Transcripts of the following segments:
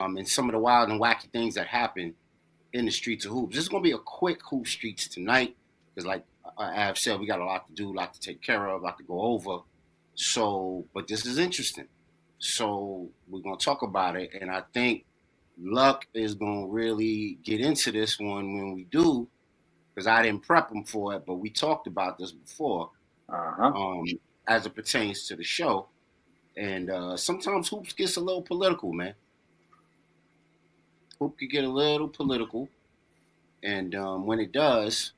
and some of the wild and wacky things that happen in the streets of hoops. This is going to be a quick Hoop Streets tonight because, like I have said, we got a lot to do, a lot to take care of, a lot to go over. So, but this is interesting. So we're going to talk about it, and I think Luck is going to really get into this one when we do, because I didn't prep him for it, but we talked about this before, as it pertains to the show. And sometimes hoops gets a little political, man. Hoop could get a little political, and when it does,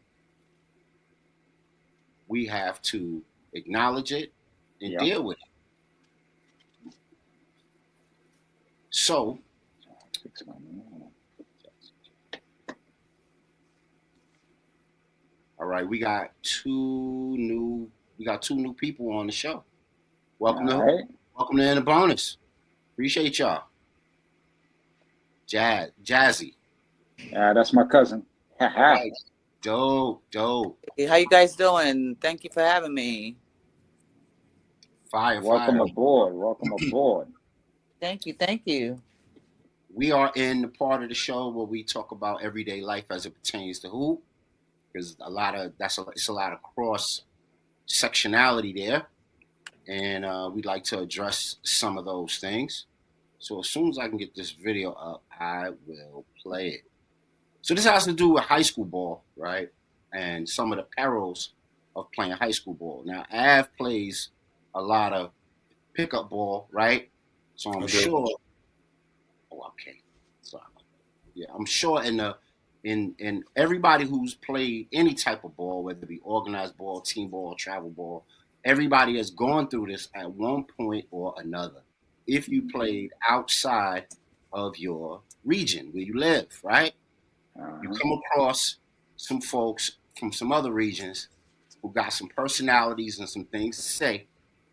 we have to acknowledge it and deal with it. So, all right, we got two new people on the show. Welcome to In the Bonus. Appreciate y'all. Jazzy. That's my cousin. Right. Dope. Hey, how you guys doing? Thank you for having me. Welcome aboard. Thank you. We are in the part of the show where we talk about everyday life as it pertains to hoop, because it's a lot of cross sectionality there, and we'd like to address some of those things. So as soon as I can get this video up, I will play it. So this has to do with high school ball, right? And some of the perils of playing high school ball. Now, Av plays a lot of pickup ball, right? So I'm sure. Oh, okay. So yeah, I'm sure in everybody who's played any type of ball, whether it be organized ball, team ball, travel ball, everybody has gone through this at one point or another. If you played outside of your region where you live, right? You come across some folks from some other regions who got some personalities and some things to say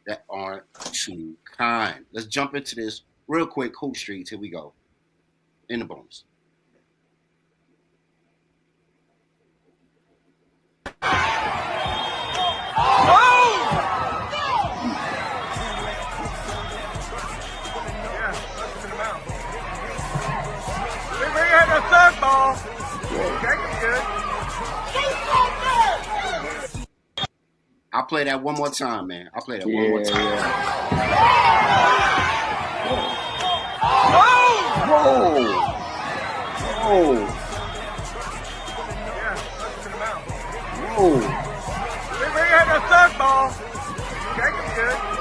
that aren't too kind. Let's jump into this real quick. Hoop Streets, here we go. In the bonus. I'll play that one more time, man. I'll play that one more time.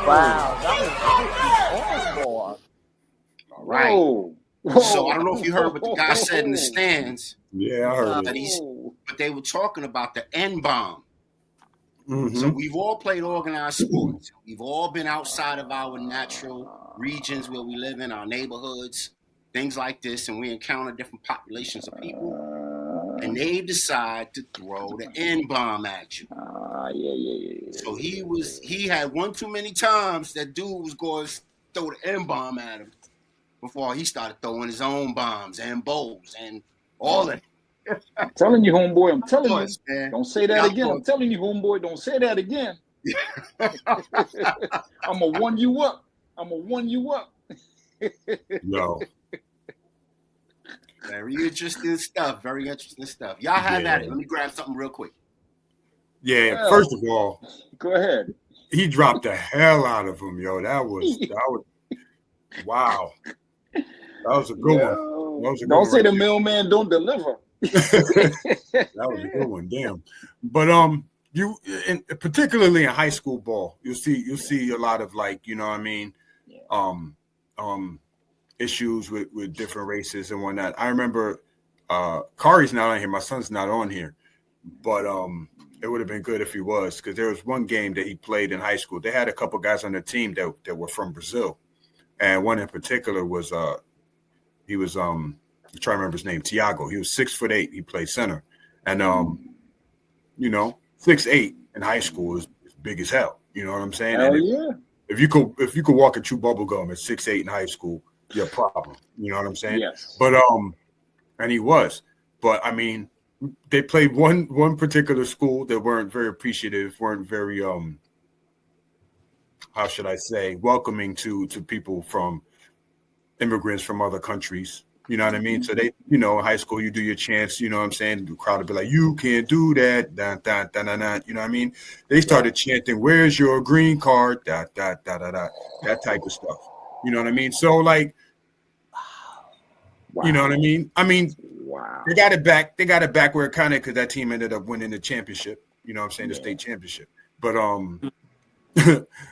Wow, that was all right. So I don't know if you heard what the guy said in the stands. Yeah, I heard it. But they were talking about the N-bomb. Mm-hmm. So we've all played organized sports. We've all been outside of our natural regions where we live in, our neighborhoods, things like this, and we encounter different populations of people. And they decide to throw the N-bomb at you. So he had one too many times that dude was going to throw the N-bomb at him before he started throwing his own bombs and bowls and all that. I'm telling you, homeboy. I'm telling you. Man. Don't say that again. I'm telling you, homeboy. Don't say that again. I'm going to one you up. No. Very interesting stuff. Y'all have at it. Let me grab something real quick. Yeah, first of all. Go ahead. He dropped the hell out of him, yo. That was wow. That was a good one. Don't say the mailman don't deliver. That was a good one, damn. But particularly in high school ball, you'll see a lot of, like, you know what I mean, issues with different races and whatnot. I remember Kari's not on here, my son's not on here, but it would have been good if he was, because there was one game that he played in high school. They had a couple guys on the team that were from Brazil, and one in particular was he was I'm trying to remember his name, Thiago. He was 6'8". He played center, and 6'8" in high school is big as hell. You know what I'm saying? If you could walk and chew bubble gum at 6'8" in high school, you're a problem. You know what I'm saying? Yes. But and he was. But I mean, they played one particular school that weren't very appreciative, weren't very how should I say, welcoming to people from immigrants from other countries. You know what I mean? So they, in high school, you do your chants, you know what I'm saying? The crowd would be like, you can't do that, da, da, da, da, da. You know what I mean? They started chanting, where's your green card, da, da, da, da, da, that type of stuff. You know what I mean? So, like, you know what I mean? They got it back. They got it back where it kind of, because that team ended up winning the championship. You know what I'm saying? The state championship. But,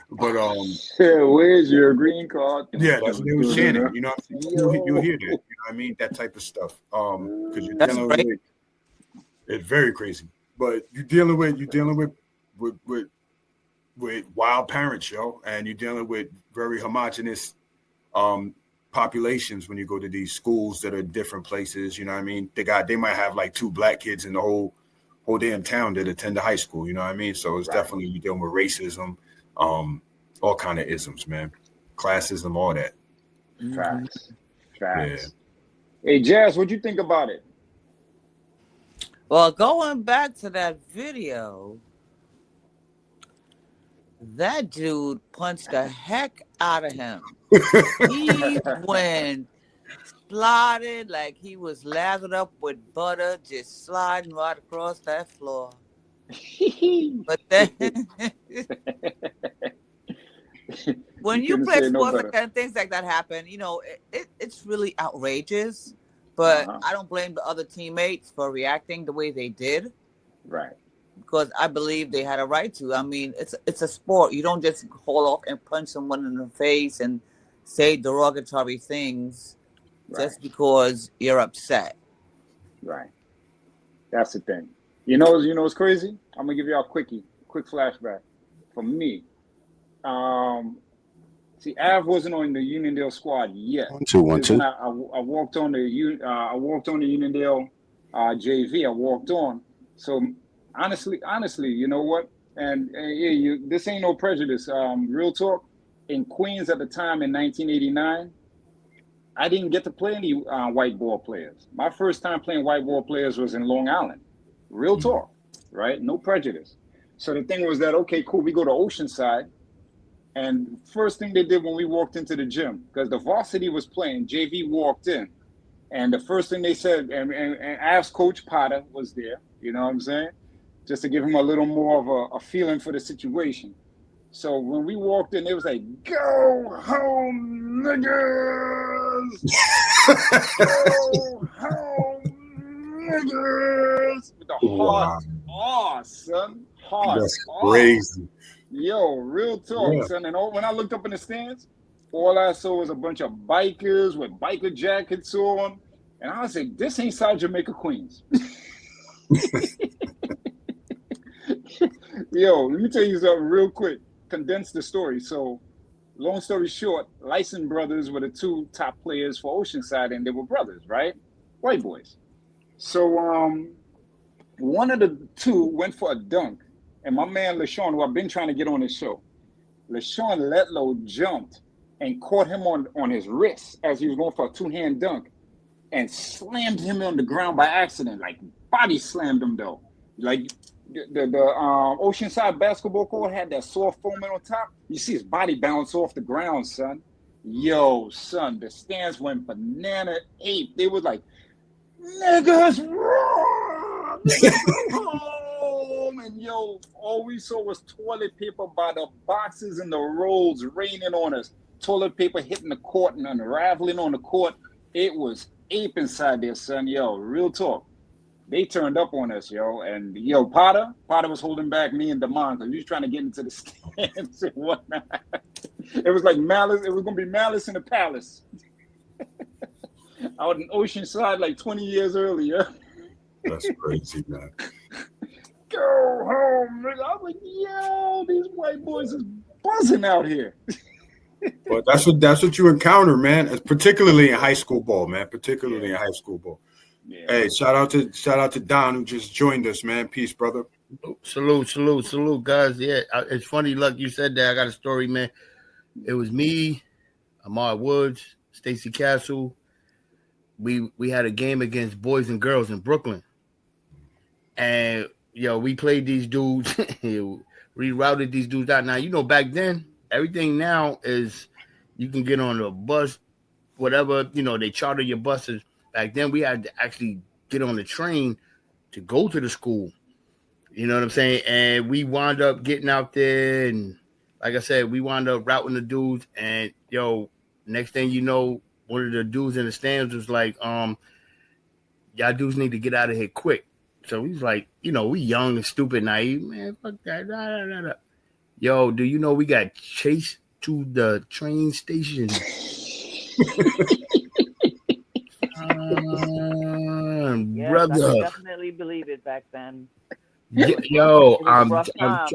where's your green card? Yeah, that's what they were chanting. You know what I'm saying? You hear that. You know what I mean? That type of stuff. Because you're dealing with it's very crazy. But you're dealing with wild parents, yo, and you're dealing with very homogenous populations when you go to these schools that are different places. You know what I mean? They might have like 2 black kids in the whole damn town that attend the high school. You know what I mean? So it's definitely you're dealing with racism. All kind of isms, man. Classism, all that. Facts. Yeah. Hey, Jazz, what'd you think about it? Well, going back to that video, that dude punched the heck out of him. He went slided like he was lathered up with butter, just sliding right across that floor. But then when you play sports and things like that happen, it's really outrageous. But I don't blame the other teammates for reacting the way they did. Right. Because I believe they had a right to. I mean, it's a sport. You don't just haul off and punch someone in the face and say derogatory things just because you're upset. Right. That's the thing. You know what's crazy? I'm gonna give y'all a quick flashback. For me, Av wasn't on the Uniondale squad yet. 1-2. I walked on the Uniondale JV. I walked on. So honestly, you know what? And this ain't no prejudice. Real talk. In Queens at the time in 1989, I didn't get to play any white ball players. My first time playing white ball players was in Long Island. Real talk, right? No prejudice. So the thing was that, okay, cool, we go to Oceanside. And first thing they did when we walked into the gym, because the varsity was playing, JV walked in. And the first thing they said, and Av's coach Potter was there, you know what I'm saying? Just to give him a little more of a feeling for the situation. So when we walked in, it was like, go home, niggas! Go home, niggas! With the hard R, son. Hard That's crazy. Yo, real talk, son. And when I looked up in the stands, all I saw was a bunch of bikers with biker jackets on. And I was like, this ain't South Jamaica, Queens. Yo, let me tell you something real quick. Condense the story. So, long story short, Lyson brothers were the 2 top players for Oceanside, and they were brothers, right? White boys. So, one of the 2 went for a dunk. And my man, LaShawn, who I've been trying to get on his show, LaShawn Letlow jumped and caught him on his wrist as he was going for a 2-hand dunk and slammed him on the ground by accident, like body slammed him, though. Like the Oceanside basketball court had that soft foaming on top. You see his body bounce off the ground, son. Yo, son, the stands went banana ape. They was like, niggas, roar! Niggas, home! And yo, all we saw was toilet paper by the boxes and the rolls raining on us. Toilet paper hitting the court and unraveling on the court. It was ape inside there, son. Yo, real talk. They turned up on us, yo. And yo, Potter was holding back me and Damon because he was trying to get into the stands and whatnot. It was like malice. It was gonna be malice in the palace. Out in Oceanside like 20 years earlier. That's crazy, man. Go home, nigga. I was like, yo, these white boys is buzzing out here. But that's what you encounter, man. Particularly in high school ball, man. Particularly in high school ball. Yeah. Hey, shout out to Don who just joined us, man. Peace, brother. Salute, guys. Yeah, it's funny. Look, you said that. I got a story, man. It was me, Ahmad Woods, Stacy Castle. We had a game against boys and girls in Brooklyn, and we played these dudes. We routed these dudes out. Now back then everything now is you can get on a bus whatever, they charter your buses. Back then, we had to actually get on the train to go to the school. You know what I'm saying? And we wound up getting out there, and like I said, we wound up routing the dudes. And next thing you know, one of the dudes in the stands was like, y'all dudes need to get out of here quick. So he's like, we young and stupid, naive, man. Fuck that. Nah, nah, nah, nah. Yo, do you know we got chased to the train station? Yes, brother. I can definitely believe it back then. Yo, I'm time.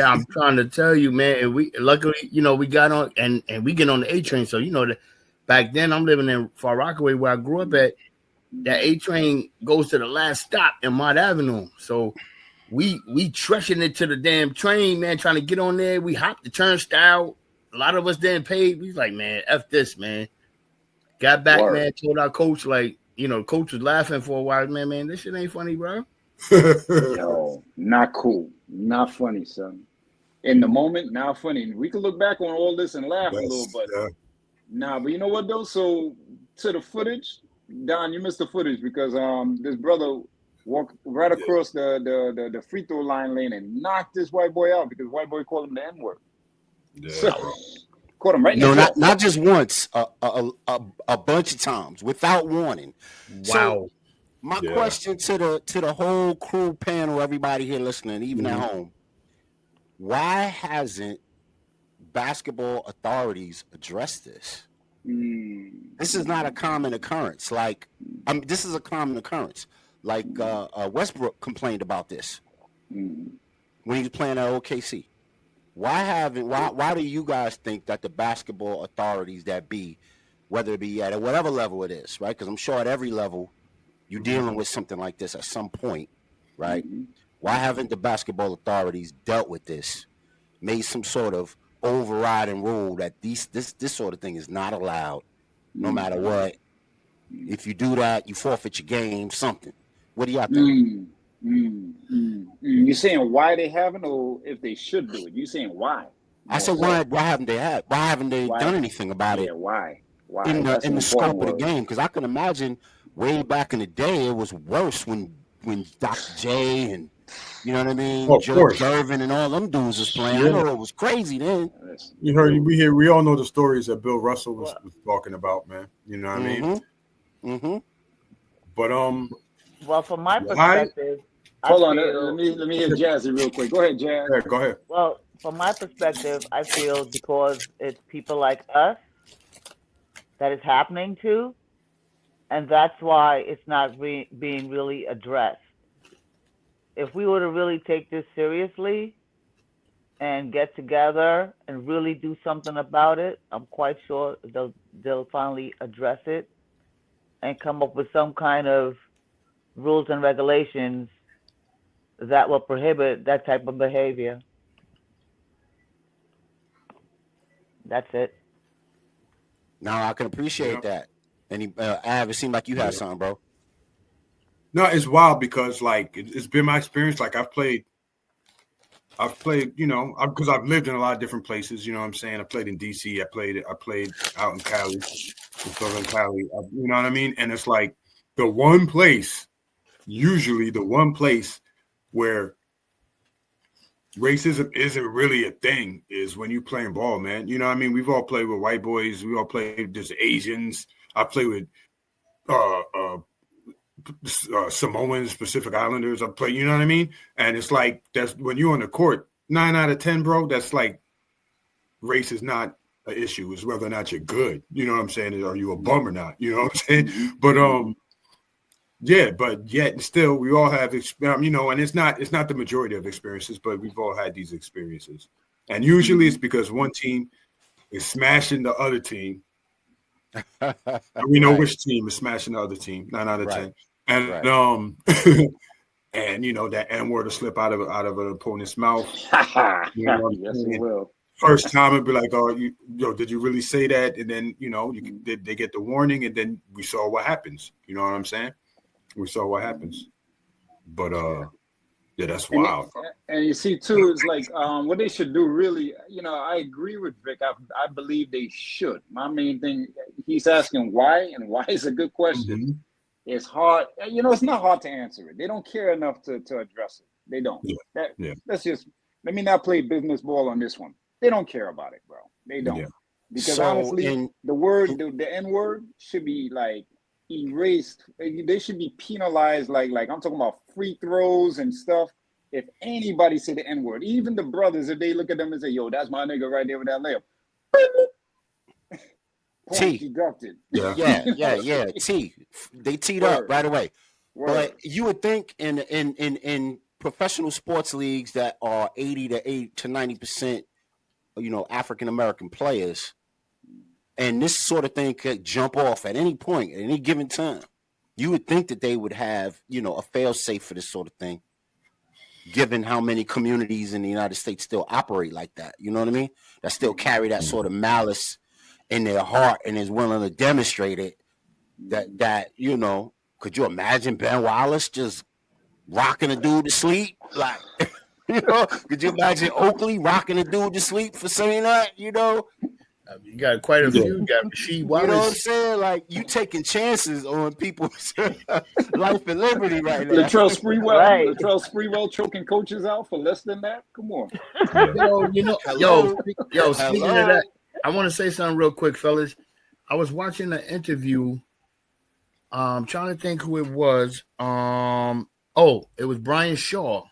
I'm trying to tell you, man. And we luckily, we got on and we get on the A train. So that back then I'm living in Far Rockaway where I grew up at. That A train goes to the last stop in Mott Avenue. So we treshing it to the damn train, man, trying to get on there. We hopped the turnstile. A lot of us didn't pay. We was like, man, F this, man. Got back, man, told our coach, like, coach was laughing for a while. Man, this shit ain't funny, bro. Yo, not cool. Not funny, son. In the moment, not funny. We can look back on all this and laugh a little, but but you know what, though? So, to the footage, Don, you missed the footage because this brother walked right across the free throw line lane and knocked this white boy out because white boy called him the N-word. Yeah. So, caught him right in the jaw. not just once, a bunch of times without warning. Wow. So, my question to the whole crew panel, everybody here listening, even at home, why hasn't basketball authorities addressed this? This is not a common occurrence. This is a common occurrence. Like Westbrook complained about this when he was playing at OKC. Why do you guys think that the basketball authorities whether it be at whatever level it is, right? Because I'm sure at every level you're dealing with something like this at some point, right? Why haven't the basketball authorities dealt with this, made some sort of overriding rule that this sort of thing is not allowed, no matter what? If you do that, you forfeit your game, something. What do y'all think? You saying why they haven't, or if they should do it? You saying why? I said why haven't they done anything about it? Yeah, why? In the scope of the game? Because I can imagine way back in the day it was worse when Dr. J and you know what I mean, Joe Gervin and all them dudes was playing. I know it was crazy then. We all know the stories that Bill Russell was talking about, man. You know what I mean? But well, from my perspective, hold on, let me hear Jazzy real quick. Go ahead, Jazz. Yeah, go ahead. Well, from my perspective, I feel because it's people like us that it's happening to, and that's why it's not being really addressed. If we were to really take this seriously and get together and really do something about it, I'm quite sure they'll finally address it and come up with some kind of rules and regulations that will prohibit that type of behavior. That's it. No, I can appreciate that. And Av, it seemed like you had something, bro. No, it's wild because it's been my experience. Like I've played, because I've lived in a lot of different places. You know what I'm saying? I played in DC. I played out in Cali, in Southern Cali. You know what I mean? And it's like usually the one place where racism isn't really a thing is when you playing ball, man. You know what I mean? We've all played with white boys. We all played with Asians. I play with Samoans, Pacific Islanders. I play, you know what I mean? And it's like that's when you're on the court, 9 out of 10, bro. That's like race is not an issue. It's whether or not you're good. You know what I'm saying? Are you a bum or not? You know what I'm saying? But but yet still we all have and it's not the majority of experiences, but we've all had these experiences. And usually it's because one team is smashing the other team. And we know which team is smashing the other team, 9 out of 10. And and that N-word will slip out of an opponent's mouth. Yes, it will. First time it'd be like, did you really say that? And then they get the warning, and then we saw what happens. You know what I'm saying? We saw what happens. But Yeah, that's wild. And you see too, it's like what they should do really, I agree with Vic. I believe they should. My main thing, he's asking why, and why is a good question. Mm-hmm. It's hard, it's not hard to answer it. They don't care enough to address it. They don't. Let's just, let me not play business ball on this one. They don't care about it, bro. They don't. Yeah. Because honestly, the N word should be like erased. They should be penalized. Like I'm talking about free throws and stuff. If anybody say the N word, even the brothers, if they look at them and say, "Yo, that's my nigga right there with that layup," point deducted. Yeah. T. They teed up right away. But you would think in professional sports leagues that are 80 to 90%, African American players, and this sort of thing could jump off at any point, at any given time. You would think that they would have, a fail-safe for this sort of thing, given how many communities in the United States still operate like that. You know what I mean? That still carry that sort of malice in their heart and is willing to demonstrate it. That could you imagine Ben Wallace just rocking a dude to sleep? Like, could you imagine Oakley rocking a dude to sleep for saying that? You got quite a few. You got Rasheed Wallace. You know what I'm saying? Like, you taking chances on people's life and liberty right now. Latrell Sprewell choking coaches out for less than that? Come on. Speaking of that, I want to say something real quick, fellas. I was watching an interview. I'm trying to think who it was. It was Brian Shaw.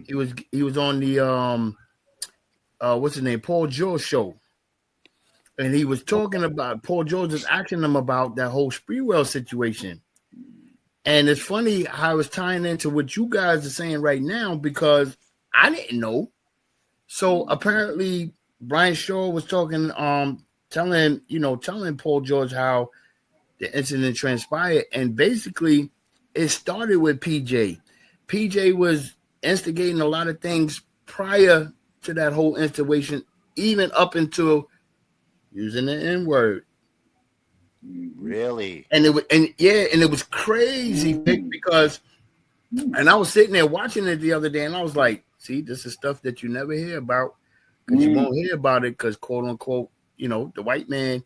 He was on the what's his name? Paul George show. And he was talking about Paul George was asking him about that whole Sprewell situation. And it's funny how it's tying into what you guys are saying right now, because I didn't know. So apparently Brian Shaw was talking, telling Paul George how the incident transpired. And basically it started with PJ. PJ was instigating a lot of things prior to that whole situation, even up until using the N-word. Really? And it was crazy because, and I was sitting there watching it the other day, and I was like, see, this is stuff that you never hear about, because you won't hear about it because, quote unquote, the white man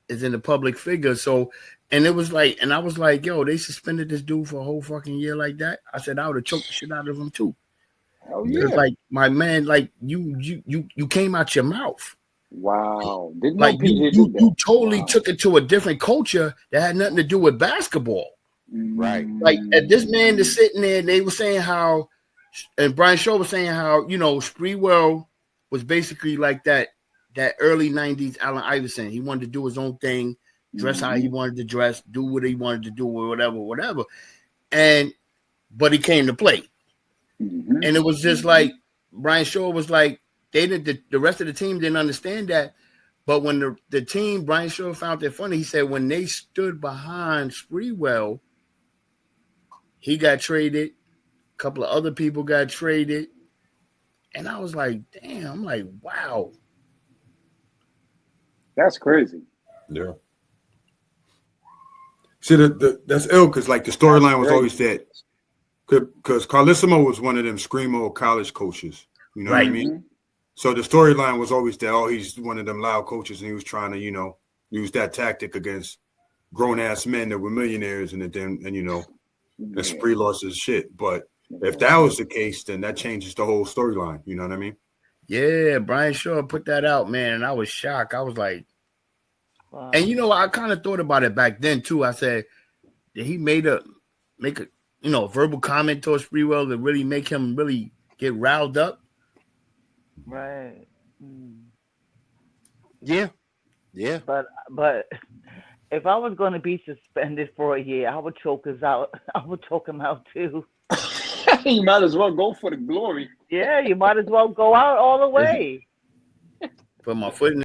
is in the public figure. So, and it was like, and I was like, yo, they suspended this dude for a whole fucking year like that. I said, I would have choked the shit out of him too. Hell yeah. Like, my man, like you came out your mouth. Wow. Like you totally took it to a different culture that had nothing to do with basketball. Right. Like, at this man is sitting there, they were saying how, and Brian Shaw was saying how, Sprewell was basically like that early 90s Allen Iverson. He wanted to do his own thing, dress how he wanted to dress, do what he wanted to do, or whatever. But he came to play. And it was just like, Brian Shaw was like, the rest of the team didn't understand that. But when the team, Brian Shaw found it funny, he said when they stood behind Sprewell, he got traded. A couple of other people got traded. And I was like, damn, I'm like, wow. That's crazy. Yeah. See, that's ill because, like, the storyline was always that. Because Carlissimo was one of them screamo college coaches. You know what I mean? So the storyline was always that, he's one of them loud coaches, and he was trying to, use that tactic against grown-ass men that were millionaires, and Spree lost his shit. But if that was the case, then that changes the whole storyline. You know what I mean? Yeah, Brian Shaw put that out, man, and I was shocked. I was like, wow. And I kind of thought about it back then too. I said, did he make a verbal comment towards Sprewell to really make him really get riled up? Right. Yeah. But if I was going to be suspended for a year, I would choke him out too. You might as well go for the glory. Yeah, you might as well go out all the way. Put my foot in